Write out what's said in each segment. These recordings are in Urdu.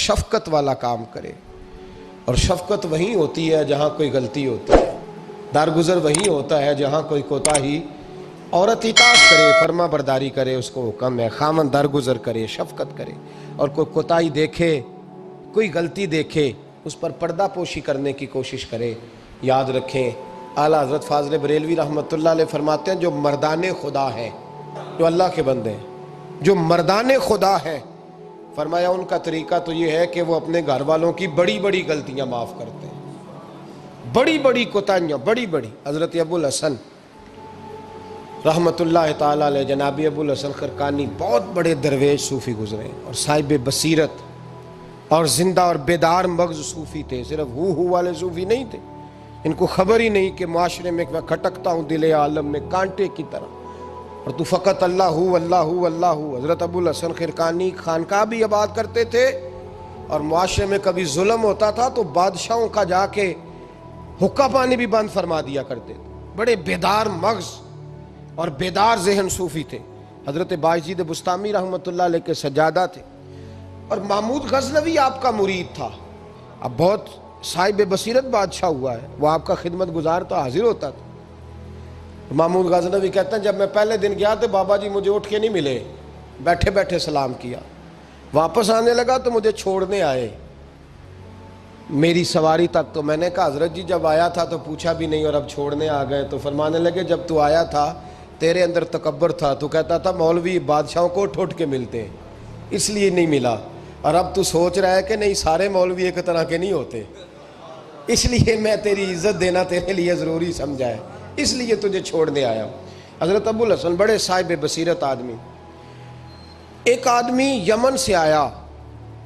شفقت والا کام کرے. اور شفقت وہیں ہوتی ہے جہاں کوئی غلطی ہوتی ہے، درگزر وہیں ہوتا ہے جہاں کوئی کوتاہی. عورت اطاعت کرے، فرما برداری کرے، اس کو حکم ہے. خامن درگزر کرے، شفقت کرے، اور کوئی کوتاہی دیکھے، کوئی غلطی دیکھے، اس پر پردہ پوشی کرنے کی کوشش کرے. یاد رکھیں اعلیٰ حضرت فاضل بریلوی رحمۃ اللہ علیہ فرماتے ہیں جو مردان خدا ہیں، جو اللہ کے بندے ہیں، جو مردان خدا ہیں، فرمایا ان کا طریقہ تو یہ ہے کہ وہ اپنے گھر والوں کی بڑی بڑی غلطیاں معاف کرتے ہیں، بڑی بڑی کوتاہیاں، بڑی بڑی. حضرت ابو الحسن رحمۃ اللہ تعالی علیہ، جناب ابو الحسن خرقانی بہت بڑے درویش صوفی گزرے اور صاحب بصیرت اور زندہ اور بیدار مغز صوفی تھے. صرف ہو والے صوفی نہیں تھے، ان کو خبر ہی نہیں کہ معاشرے میں میں کھٹکتا ہوں دل عالم میں کانٹے کی طرح، اور تو فقط اللہ ہو اللہ ہو اللہ ہو. حضرت ابو الحسن خرقانی خانقاہ بھی آباد کرتے تھے، اور معاشرے میں کبھی ظلم ہوتا تھا تو بادشاہوں کا جا کے حقہ پانی بھی بند فرما دیا کرتے تھے. بڑے بیدار مغز اور بیدار ذہن صوفی تھے. حضرت بایزید بسطامی رحمۃ اللہ علیہ کے سجادہ تھے، اور محمود غزنوی آپ کا مرید تھا. اب بہت صاحب بصیرت بادشاہ ہوا ہے، وہ آپ کا خدمت گزار تو حاضر ہوتا تھا. محمود غزنوی کہتے ہیں جب میں پہلے دن گیا تو بابا جی مجھے اٹھ کے نہیں ملے، بیٹھے بیٹھے سلام کیا. واپس آنے لگا تو مجھے چھوڑنے آئے میری سواری تک. تو میں نے کہا حضرت جی جب آیا تھا تو پوچھا بھی نہیں اور اب چھوڑنے آ گئے. تو فرمانے لگے جب تو آیا تھا تیرے اندر تکبر تھا، تو کہتا تھا مولوی بادشاہوں کو اٹھ کے ملتے ہیں اس لیے نہیں ملا، اور اب تو سوچ رہا ہے کہ نہیں سارے مولوی ایک طرح کے نہیں ہوتے، اس لیے میں تیری عزت دینا تیرے لیے ضروری سمجھا ہے، اس لیے تجھے چھوڑنے آیا ہوں. حضرت ابو الحسن بڑے صاحب بصیرت آدمی. ایک آدمی یمن سے آیا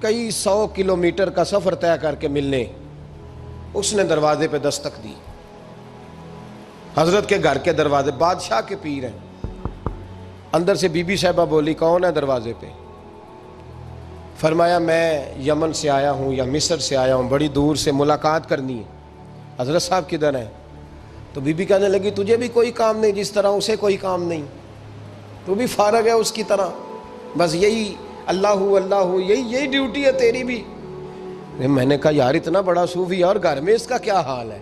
کئی 100 کلومیٹر کا سفر طے کر کے ملنے. اس نے دروازے پہ دستک دی، حضرت کے گھر کے دروازے، بادشاہ کے پیر ہیں. اندر سے بی بی صاحبہ بولی کون ہے دروازے پہ؟ فرمایا میں یمن سے آیا ہوں یا مصر سے آیا ہوں، بڑی دور سے ملاقات کرنی ہے. حضرت صاحب کدھر ہیں؟ تو بی بی کہنے لگی تجھے بھی کوئی کام نہیں جس طرح اسے کوئی کام نہیں، تو بھی فارغ ہے اس کی طرح، بس یہی اللہ اللہ یہی ڈیوٹی ہے تیری بھی. میں نے کہا یار اتنا بڑا صوفی اور گھر میں اس کا کیا حال ہے،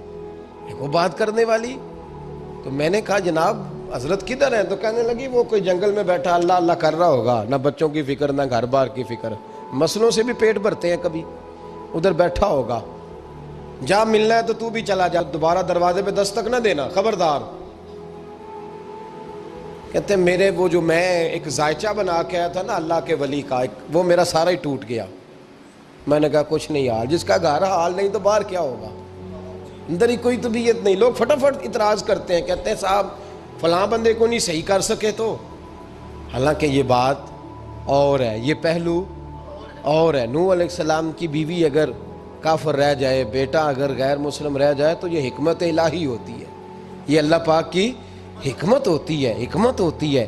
وہ بات کرنے والی. تو میں نے کہا جناب حضرت کدھر ہیں؟ تو کہنے لگی وہ کوئی جنگل میں بیٹھا اللہ اللہ کر رہا ہوگا، نہ بچوں کی فکر نہ گھر بار کی فکر، مسئلوں سے بھی پیٹ بھرتے ہیں کبھی، ادھر بیٹھا ہوگا، جا ملنا ہے تو تو بھی چلا جا، دوبارہ دروازے پہ دستک نہ دینا خبردار. کہتے ہیں میرے وہ جو میں ایک ذائچہ بنا کے آیا تھا نا اللہ کے ولی کا، وہ میرا سارا ہی ٹوٹ گیا. میں نے کہا کچھ نہیں حال، جس کا گھر حال نہیں تو باہر کیا ہوگا، اندر ہی کوئی طبیعت نہیں. لوگ فٹافٹ اعتراض کرتے ہیں، کہتے ہیں صاحب فلاں بندے کو نہیں صحیح کر سکے تو، حالانکہ یہ بات اور ہے، یہ پہلو اور ہے. نوح علیہ السلام کی بیوی اگر کافر رہ جائے، بیٹا اگر غیر مسلم رہ جائے تو یہ حکمت الہی ہوتی ہے، یہ اللہ پاک کی حکمت ہوتی ہے، حکمت ہوتی ہے.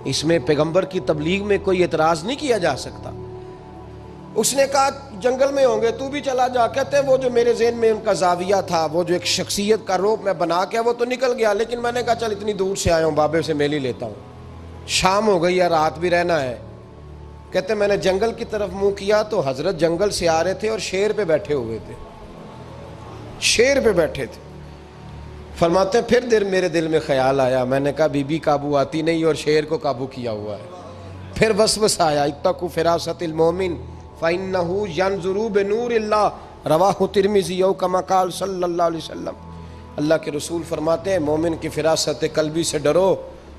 اس میں پیغمبر کی تبلیغ میں کوئی اعتراض نہیں کیا جا سکتا. اس نے کہا جنگل میں ہوں گے تو بھی چلا جا. کہتے ہیں وہ جو میرے ذہن میں ان کا زاویہ تھا، وہ جو ایک شخصیت کا روپ میں بنا کے وہ تو نکل گیا، لیکن میں نے کہا چل اتنی دور سے آیا ہوں بابے سے میل ہی لیتا ہوں، شام ہو گئی ہے رات بھی رہنا ہے. کہتے ہیں میں نے جنگل کی طرف منہ کیا تو حضرت جنگل سے آ رہے تھے اور شیر پہ بیٹھے ہوئے تھے، شیر پہ بیٹھے تھے. فرماتے ہیں پھر میرے دل میں خیال آیا، میں نے کہا بی بی قابو آتی نہیں اور شیر کو قابو کیا ہوا ہے. پھر وسوسہ آیا اتقوا فراست المومن فإنه ينظر بنور اللہ، رواہ ترمذی او کما قال صلی اللہ علیہ وسلم. اللہ کے رسول فرماتے ہیں مومن کی فراست قلبی سے ڈرو،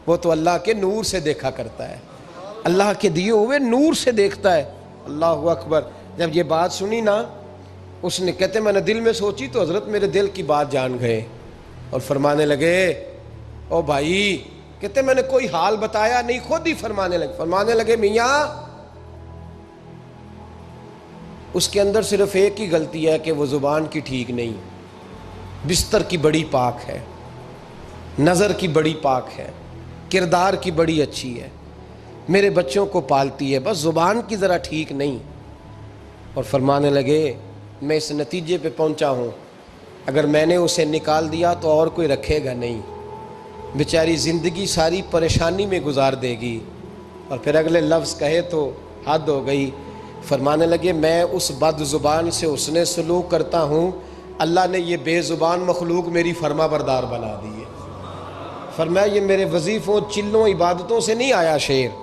وہ تو اللہ کے نور سے دیکھا کرتا ہے، اللہ کے دیے ہوئے نور سے دیکھتا ہے. اللہ اکبر. جب یہ بات سنی نا اس نے، کہتے میں نے دل میں سوچی تو حضرت میرے دل کی بات جان گئے اور فرمانے لگے او بھائی، کہتے میں نے کوئی حال بتایا نہیں، خود ہی فرمانے لگے میاں اس کے اندر صرف ایک ہی غلطی ہے کہ وہ زبان کی ٹھیک نہیں، بستر کی بڑی پاک ہے، نظر کی بڑی پاک ہے، کردار کی بڑی اچھی ہے، میرے بچوں کو پالتی ہے، بس زبان کی ذرا ٹھیک نہیں. اور فرمانے لگے میں اس نتیجے پہ پہنچا ہوں اگر میں نے اسے نکال دیا تو اور کوئی رکھے گا نہیں، بیچاری زندگی ساری پریشانی میں گزار دے گی، اور پھر اگلے لفظ کہے تو حد ہو گئی. فرمانے لگے میں اس بد زبان سے حسن سلوک کرتا ہوں، اللہ نے یہ بے زبان مخلوق میری فرما بردار بنا دی ہے۔ فرمایا یہ میرے وظیفوں چلوں عبادتوں سے نہیں آیا شعر،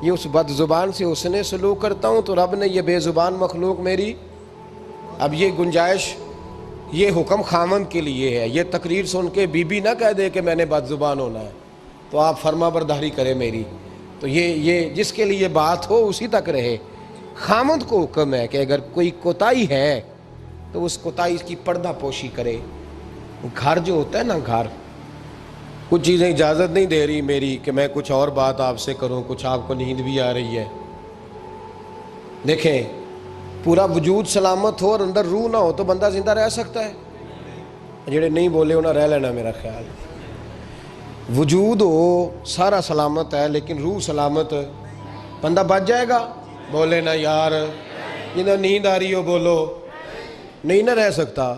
یہ اس بد زبان سے حسن سلوک کرتا ہوں تو رب نے یہ بے زبان مخلوق میری۔ اب یہ گنجائش، یہ حکم خامند کے لیے ہے، یہ تقریر سن کے بی بی نہ کہہ دے کہ میں نے بد زبان ہونا ہے تو آپ فرما برداری کریں میری، تو یہ جس کے لیے بات ہو اسی تک رہے۔ خامند کو حکم ہے کہ اگر کوئی کوتاہی ہے تو اس کوتاہی کی پردہ پوشی کرے۔ گھر جو ہوتا ہے نا، گھر کچھ چیزیں اجازت نہیں دے رہی میری کہ میں کچھ اور بات آپ سے کروں، کچھ آپ کو نیند بھی آ رہی ہے۔ دیکھیں پورا وجود سلامت ہو اور اندر روح نہ ہو تو بندہ زندہ رہ سکتا ہے؟ جڑے نہیں بولے انہیں رہ لینا میرا خیال۔ وجود ہو سارا سلامت ہے لیکن روح سلامت، بندہ بچ جائے گا؟ بولے نا یار، جنہیں نیند آ رہی ہو بولو، نہیں نہ رہ سکتا۔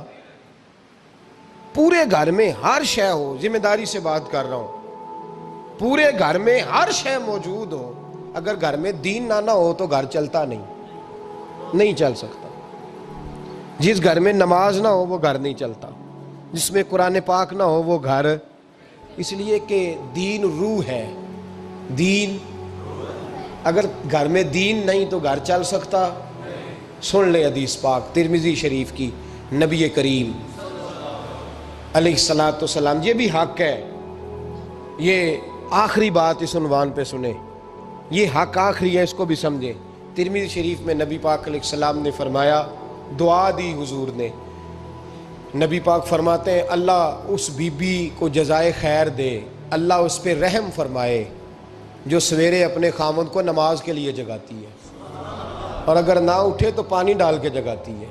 پورے گھر میں ہر شے ہو، ذمہ داری سے بات کر رہا ہوں، پورے گھر میں ہر شے موجود ہو، اگر گھر میں دین نہ ہو تو گھر چلتا نہیں چل سکتا۔ جس گھر میں نماز نہ ہو وہ گھر نہیں چلتا، جس میں قرآن پاک نہ ہو وہ گھر، اس لیے کہ دین روح ہے۔ دین اگر گھر میں دین نہیں تو گھر چل سکتا؟ سن لے حدیث پاک ترمذی شریف کی، نبی کریم علیہ الصلاۃ والسلام، یہ بھی حق ہے، یہ آخری بات اس عنوان پہ سنیں، یہ حق آخری ہے، اس کو بھی سمجھیں۔ ترمذی شریف میں نبی پاک علیہ السلام نے فرمایا، دعا دی حضور نے، نبی پاک فرماتے ہیں اللہ اس بی بی کو جزائے خیر دے، اللہ اس پہ رحم فرمائے جو سویرے اپنے خامند کو نماز کے لیے جگاتی ہے اور اگر نہ اٹھے تو پانی ڈال کے جگاتی ہے،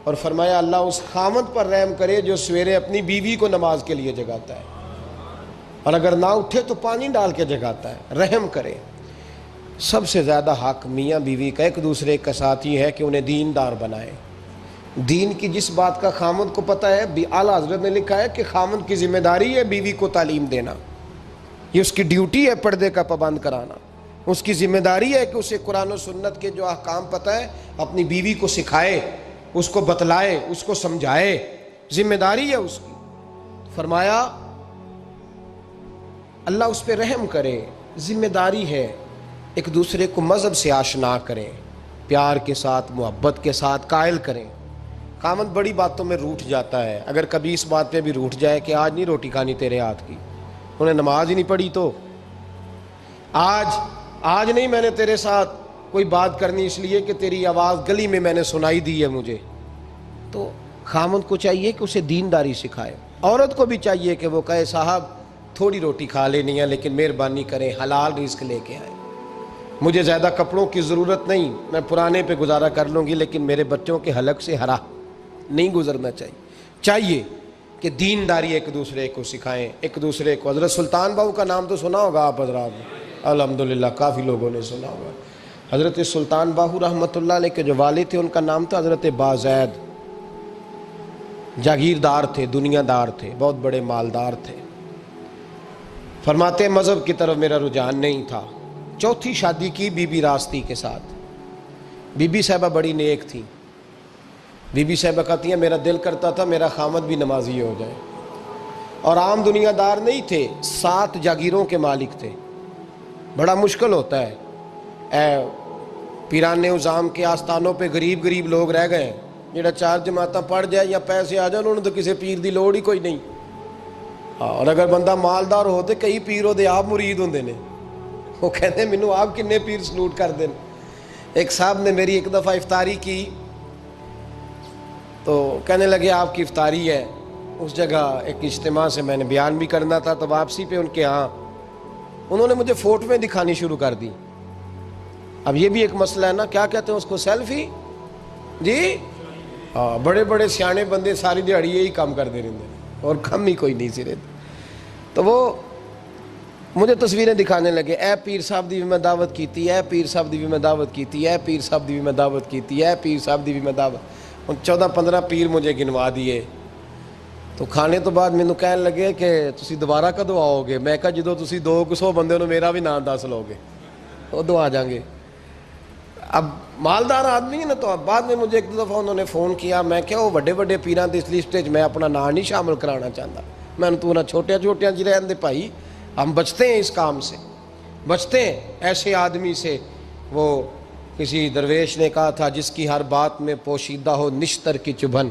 اور فرمایا اللہ اس خامند پر رحم کرے جو سویرے اپنی بیوی کو نماز کے لیے جگاتا ہے اور اگر نہ اٹھے تو پانی ڈال کے جگاتا ہے، رحم کرے۔ سب سے زیادہ حق میاں بیوی کا ایک دوسرے کا ساتھ ہی ہے کہ انہیں دیندار بنائے۔ دین کی جس بات کا خامند کو پتہ ہے، اعلیٰ حضرت نے لکھا ہے کہ خامند کی ذمہ داری ہے بیوی کو تعلیم دینا، یہ اس کی ڈیوٹی ہے پردے کا پابند کرانا، اس کی ذمہ داری ہے کہ اسے قرآن و سنت کے جو احکام پتہ ہے اپنی بیوی کو سکھائے، اس کو بتلائے، اس کو سمجھائے، ذمہ داری ہے اس کی۔ فرمایا اللہ اس پہ رحم کرے، ذمہ داری ہے، ایک دوسرے کو مذہب سے آشنا کریں، پیار کے ساتھ محبت کے ساتھ قائل کریں۔ خامند بڑی باتوں میں روٹھ جاتا ہے، اگر کبھی اس بات پہ بھی روٹھ جائے کہ آج نہیں روٹی کھانی تیرے ہاتھ کی، انہیں نماز ہی نہیں پڑھی تو آج نہیں میں نے تیرے ساتھ کوئی بات کرنی اس لیے کہ تیری آواز گلی میں نے سنائی دی ہے مجھے، تو خامند کو چاہیے کہ اسے دینداری سکھائے۔ عورت کو بھی چاہیے کہ وہ کہے صاحب تھوڑی روٹی کھا لینی ہے لیکن مہربانی کریں حلال رزق لے کے آئیں، مجھے زیادہ کپڑوں کی ضرورت نہیں، میں پرانے پہ گزارا کر لوں گی لیکن میرے بچوں کے حلق سے ہرا نہیں گزرنا چاہیے کہ دینداری ایک دوسرے کو سکھائیں، ایک دوسرے کو۔ حضرت سلطان باہو کا نام تو سنا ہوگا آپ حضرات نے، الحمدللہ کافی لوگوں نے سنا ہوگا۔ حضرت سلطان باہو رحمۃ اللہ علیہ کے جو والد تھے ان کا نام تھا حضرت بازید، جاگیردار تھے، دنیا دار تھے، بہت بڑے مالدار تھے۔ فرماتے مذہب کی طرف میرا رجحان نہیں تھا، چوتھی شادی کی بی بی راستی کے ساتھ۔ بی بی صاحبہ بڑی نیک تھی، بی بی صاحبہ کہتی ہیں میرا دل کرتا تھا میرا خامد بھی نمازی ہو جائے، اور عام دنیا دار نہیں تھے، 7 جاگیروں کے مالک تھے۔ بڑا مشکل ہوتا ہے، پیران نظام کے آستانوں پہ غریب لوگ رہ گئے ہیں، جڑا 4 جماعتاں پڑھ جائے یا پیسے آ جائیں انہوں نے تو کسی پیر دی لوڑ ہی کوئی نہیں، اور اگر بندہ مالدار ہو تو کئی پیر ہو دے آپ مرید ہوندے نے، وہ کہتے ہیں مینوں آپ کنے پیر سلوٹ کر دیں۔ ایک صاحب نے میری ایک دفعہ افطاری کی تو کہنے لگے آپ کی افطاری ہے، اس جگہ ایک اجتماع سے میں نے بیان بھی کرنا تھا، تو واپسی پہ ان کے ہاں انہوں نے مجھے فوٹویں دکھانی شروع کر دی۔ اب یہ بھی ایک مسئلہ ہے نا، کیا کہتے ہیں اس کو، سیلفی جی، بڑے بڑے سیانے بندے ساری دیہڑی یہی کام کرتے رہتے ہیں اور کم ہی کوئی نہیں سرے، تو وہ مجھے تصویریں دکھانے لگے، اے پیر صاحب دی بھی میں دعوت کیتی، اے پیر صاحب دی بھی میں دعوت کیتی، اے پیر صاحب دی بھی میں دعوت کیتی، اے پیر صاحب دی بھی میں دعوت، 14-15 پیر مجھے گنوا دیے۔ تو کھانے تو بعد مینوں کہنے لگے کہ تسی دوبارہ کدو آؤ گے؟ میں کہا جدو تسی 200 بندے نو میرا بھی نام دس لو گے ادو آ جاؤں گے۔ اب مالدار آدمی ہے نا، تو اب بعد میں مجھے ایک دو دفعہ انہوں نے فون کیا، میں کیا وہ بڑے بڑے پیران دی اس لسٹ میں اپنا نام نہیں شامل کرانا چاہتا، میں نے تو نہ چھوٹیاں چھوٹیاں جی رہن دے بھائی، ہم بچتے ہیں اس کام سے، بچتے ہیں ایسے آدمی سے۔ وہ کسی درویش نے کہا تھا جس کی ہر بات میں پوشیدہ ہو نشتر کی چبھن،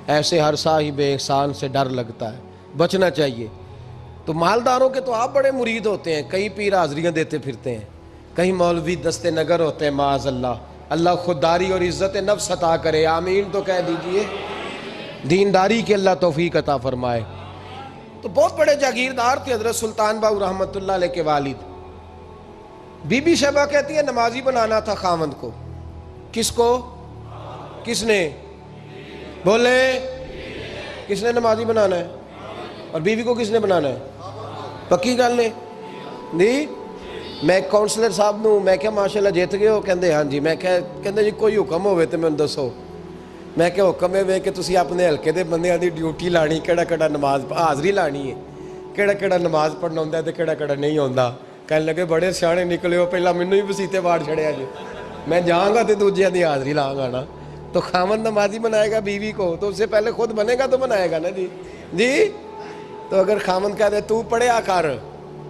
ایسے ہر صاحب احسان سے ڈر لگتا ہے، بچنا چاہیے۔ تو مالداروں کے تو آپ بڑے مرید ہوتے ہیں، کئی پیر حاضریاں دیتے پھرتے ہیں، کہیں مولوی دستے نگر ہوتے ہیں، معاذ اللہ، اللہ خودداری اور عزت نفس عطا کرے، آمین تو کہہ دیجئے، دینداری کی اللہ توفیق عطا فرمائے۔ تو بہت بڑے جاگیردار تھے حضرت سلطان باؤ رحمۃ اللہ علیہ کے والد۔ بی بی شیبہ کہتی ہے نمازی بنانا تھا خاوند کو۔ کس کو؟ کس نے؟ بولے، کس نے نمازی بنانا ہے؟ اور بیوی کو کس نے بنانا ہے؟ پکی گل نے جی؟ میں ایک کونسلر صاحب نوں میں کہا ماشاءاللہ جیت گئے ہو؟ کہندے ہاں جی۔ میں کہندے جی کوئی حکم ہوئے تو میں دسو۔ میں کہ حکم ہے کہ تسی اپنے ہلکے دے بندیاں دی ڈیوٹی لانی، کیڑا کیڑا نماز حاضری لانی ہے، کیڑا کیڑا نماز پڑھنا ہوندا ہے تے کیڑا کیڑا نہیں ہوندا۔ کہنے لگے بڑے سیانے نکلے ہو، پہلا مینوں ہی وسیتے واڑ چھڑیا جی، میں جاؤں گا تے دوجیاں دی حاضری لاں گا نا۔ تو خاوند نمازی بنائے گا بیوی کو تو اس سے پہلے خود بنے گا تو بنائے گا نا جی۔ جی تو اگر خاوند کہہ دے تو پڑھیا کر،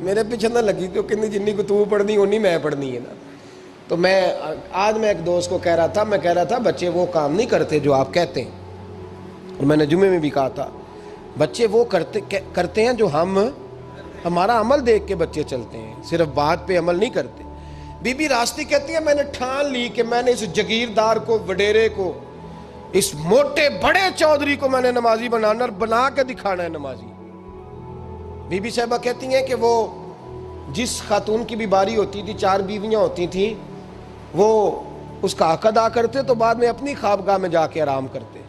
میرے پیچھے نہ لگی، کیونکہ جنی کو تو پڑھنی اونی میں پڑھنی ہے نا۔ تو آج میں ایک دوست کو کہہ رہا تھا، میں کہہ رہا تھا بچے وہ کام نہیں کرتے جو آپ کہتے ہیں، اور میں نے جمعے میں بھی کہا تھا بچے وہ کرتے ہیں جو ہمارا عمل دیکھ کے بچے چلتے ہیں، صرف بات پہ عمل نہیں کرتے۔ بی بی راستی کہتی ہے میں نے ٹھان لی کہ میں نے اس جگیردار کو، وڈیرے کو، اس موٹے بڑے چودھری کو میں نے نمازی بنانا اور بنا کے دکھانا ہے نمازی۔ بی بی صاحبہ کہتی ہیں کہ وہ جس خاتون کی بھی باری ہوتی تھی، 4 بیویاں ہوتی تھیں، وہ اس کا حق ادا کرتے تو بعد میں اپنی خوابگاہ میں جا کے آرام کرتے۔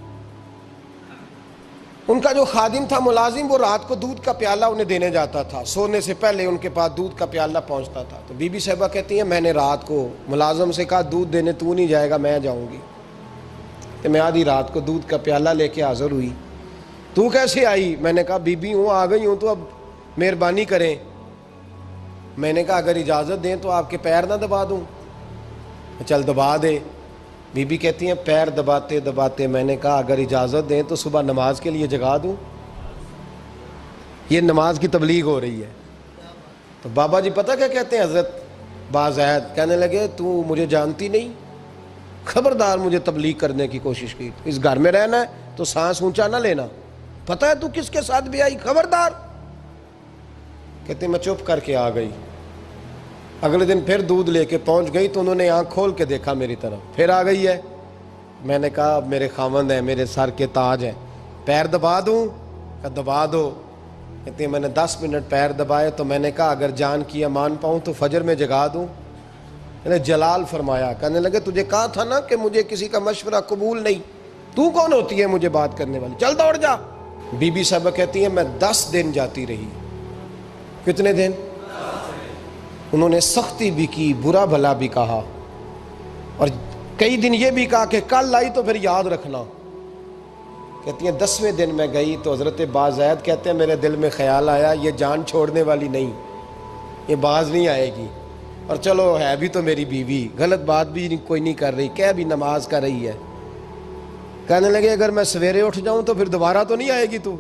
ان کا جو خادم تھا ملازم، وہ رات کو دودھ کا پیالہ انہیں دینے جاتا تھا، سونے سے پہلے ان کے پاس دودھ کا پیالہ پہنچتا تھا۔ تو بی بی صاحبہ کہتی ہیں میں نے رات کو ملازم سے کہا دودھ دینے تو نہیں جائے گا، میں جاؤں گی۔ تو میں آدھی رات کو دودھ کا پیالہ لے کے حاضر ہوئی۔ تو کیسے آئی؟ میں نے کہا بی بی ہوں، آ گئی ہوں، تو اب مہربانی کریں۔ میں نے کہا اگر اجازت دیں تو آپ کے پیر نہ دبا دوں؟ چل دبا دے۔ بی بی کہتی ہیں پیر دباتے دباتے میں نے کہا اگر اجازت دیں تو صبح نماز کے لیے جگا دوں؟ یہ نماز کی تبلیغ ہو رہی ہے۔ تو بابا جی پتہ کیا کہتے ہیں حضرت بازید؟ کہنے لگے تو مجھے جانتی نہیں، خبردار مجھے تبلیغ کرنے کی کوشش کی، اس گھر میں رہنا ہے تو سانس اونچا نہ لینا، پتہ ہے تو کس کے ساتھ بھی آئی، خبردار۔ کہتے میں چپ کر کے آ گئی۔ اگلے دن پھر دودھ لے کے پہنچ گئی تو انہوں نے آنکھ کھول کے دیکھا میری طرف، پھر آ گئی ہے۔ میں نے کہا میرے خاوند ہیں، میرے سر کے تاج ہیں، پیر دبا دوں؟ کہ دبا دو۔ کہتے ہیں میں نے 10 منٹ پیر دبائے تو میں نے کہا اگر جان کی امان پاؤں تو فجر میں جگا دوں؟ میں نے جلال فرمایا۔ کہنے لگے تجھے کہا تھا نا کہ مجھے کسی کا مشورہ قبول نہیں، تو کون ہوتی ہے مجھے بات کرنے والی، چل دوڑ جا۔ بی بی صاحبہ کہتی ہیں میں 10 دن جاتی رہی۔ کتنے دن؟ انہوں نے سختی بھی کی، برا بھلا بھی کہا، اور کئی دن یہ بھی کہا کہ کل آئی تو پھر یاد رکھنا۔ کہتی ہیں 10ویں دن میں گئی تو حضرت بازید کہتے ہیں میرے دل میں خیال آیا یہ جان چھوڑنے والی نہیں، یہ باز نہیں آئے گی، اور چلو ہے بھی تو میری بیوی، غلط بات بھی کوئی نہیں کر رہی، کہہ بھی نماز کر رہی ہے۔ کہنے لگے اگر میں سویرے اٹھ جاؤں تو پھر دوبارہ تو نہیں آئے گی، تو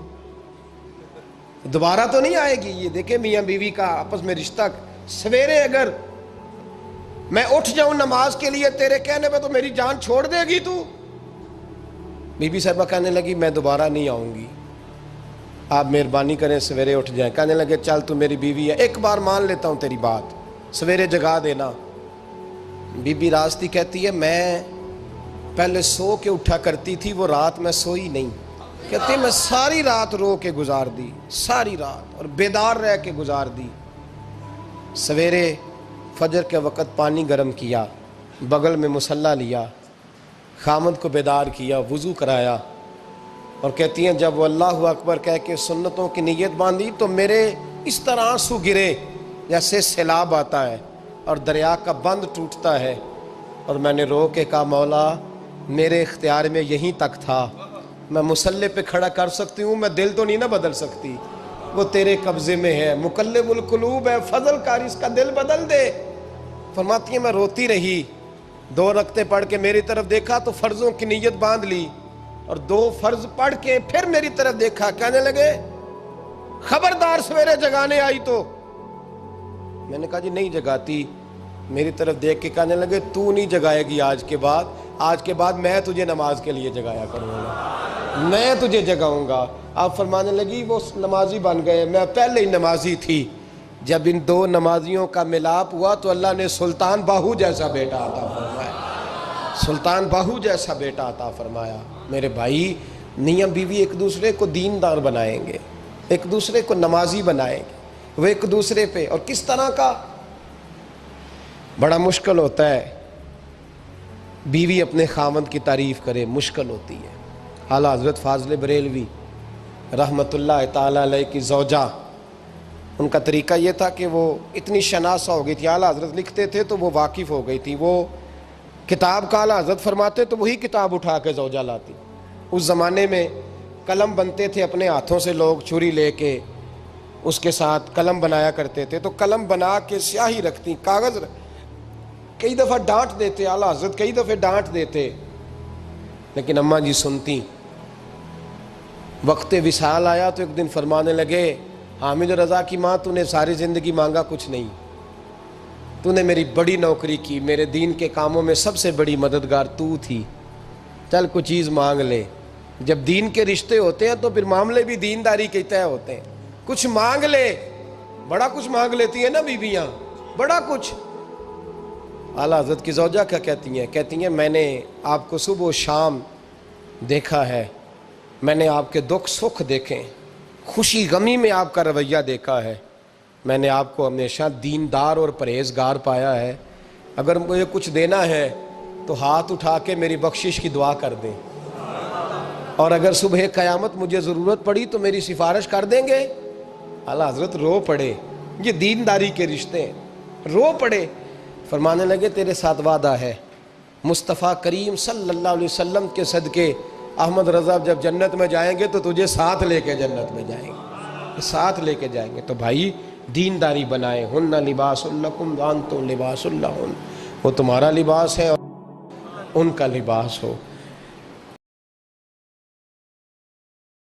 دوبارہ تو نہیں آئے گی۔ یہ دیکھیں میاں بیوی کا آپس میں رشتہ، سویرے اگر میں اٹھ جاؤں نماز کے لیے تیرے کہنے پہ تو میری جان چھوڑ دے گی تو؟ بی بی صاحبہ کہنے لگی میں دوبارہ نہیں آؤں گی، آپ مہربانی کریں سویرے اٹھ جائیں۔ کہنے لگے چل تو میری بیوی ہے، ایک بار مان لیتا ہوں تیری بات، سویرے جگا دینا۔ بی بی راستی کہتی ہے میں پہلے سو کے اٹھا کرتی تھی، وہ رات میں سوئی نہیں، کہتی میں ساری رات رو کے گزار دی، ساری رات، اور بیدار رہ کے گزار دی۔ سویرے فجر کے وقت پانی گرم کیا، بغل میں مصلی لیا، خامد کو بیدار کیا، وضو کرایا، اور کہتی ہیں جب وہ اللہ اکبر کہہ کے سنتوں کی نیت باندھی تو میرے اس طرح آنسو گرے جیسے سیلاب آتا ہے اور دریا کا بند ٹوٹتا ہے، اور میں نے رو کے کہا مولا میرے اختیار میں یہیں تک تھا، میں مصلی پہ کھڑا کر سکتی ہوں، میں دل تو نہیں نہ بدل سکتی، وہ تیرے قبضے میں ہے، مقلب القلوب ہے، فضل کر اس کا دل بدل دے۔ فرماتی ہیں میں روتی رہی، 2 رکعتیں پڑھ کے میری طرف دیکھا تو فرضوں کی نیت باندھ لی، اور 2 فرض پڑھ کے پھر میری طرف دیکھا، کہنے لگے خبردار سویرے جگانے آئی تو۔ میں نے کہا جی نہیں جگاتی۔ میری طرف دیکھ کے کہنے لگے تو نہیں جگائے گی آج کے بعد میں تجھے نماز کے لیے جگایا کروں گا، میں تجھے جگاؤں گا۔ آپ فرمانے لگی وہ نمازی بن گئے، میں پہلے ہی نمازی تھی۔ جب ان 2 نمازیوں کا ملاپ ہوا تو اللہ نے سلطان باہو جیسا بیٹا عطا فرمایا، سلطان باہو جیسا بیٹا عطا فرمایا۔ میرے بھائی، میاں بیوی ایک دوسرے کو دیندار بنائیں گے، ایک دوسرے کو نمازی بنائیں گے، وہ ایک دوسرے پہ، اور کس طرح کا؟ بڑا مشکل ہوتا ہے بیوی اپنے خاوند کی تعریف کرے، مشکل ہوتی ہے۔ اعلیٰ حضرت فاضل بریلوی رحمۃ اللہ تعالیٰ علیہ کی زوجہ، ان کا طریقہ یہ تھا کہ وہ اتنی شناسہ ہو گئی تھی، اعلیٰ حضرت لکھتے تھے تو وہ واقف ہو گئی تھی، وہ کتاب کا اعلیٰ حضرت فرماتے تو وہی کتاب اٹھا کے زوجہ لاتی۔ اس زمانے میں قلم بنتے تھے اپنے ہاتھوں سے، لوگ چھری لے کے اس کے ساتھ قلم بنایا کرتے تھے، تو قلم بنا کے سیاہی رکھتی، کاغذ کئی دفعہ ڈانٹ دیتے، اعلیٰ حضرت کئی دفعہ ڈانٹ دیتے، لیکن اماں جی سنتی۔ وقت وصال آیا تو ایک دن فرمانے لگے حامد رضا کی ماں، تو نے ساری زندگی مانگا کچھ نہیں، تو نے میری بڑی نوکری کی، میرے دین کے کاموں میں سب سے بڑی مددگار تو تھی، چل کچھ چیز مانگ لے۔ جب دین کے رشتے ہوتے ہیں تو پھر معاملے بھی دینداری کے طے ہوتے ہیں، کچھ مانگ لے۔ بڑا کچھ مانگ لیتی ہیں نا بیویاں، بڑا کچھ۔ اعلیٰ حضرت کی زوجہ کیا کہتی ہیں میں نے آپ کو صبح و شام دیکھا ہے، میں نے آپ کے دکھ سکھ دیکھے، خوشی غمی میں آپ کا رویہ دیکھا ہے، میں نے آپ کو ہمیشہ دیندار اور پرہیزگار پایا ہے، اگر مجھے کچھ دینا ہے تو ہاتھ اٹھا کے میری بخشش کی دعا کر دیں، اور اگر صبح قیامت مجھے ضرورت پڑی تو میری سفارش کر دیں گے۔ اعلیٰ حضرت رو پڑے، یہ دینداری کے رشتے ہیں، رو پڑے۔ فرمانے لگے تیرے ساتھ وعدہ ہے، مصطفیٰ کریم صلی اللہ علیہ وسلم کے صدقے احمد رضا جب جنت میں جائیں گے تو تجھے ساتھ لے کے جنت میں جائیں گے، ساتھ لے کے جائیں گے۔ تو بھائی دینداری بنائیں، ہن لباس لکم وانتم لباس لہن، وہ تمہارا لباس ہے اور ان کا لباس ہو۔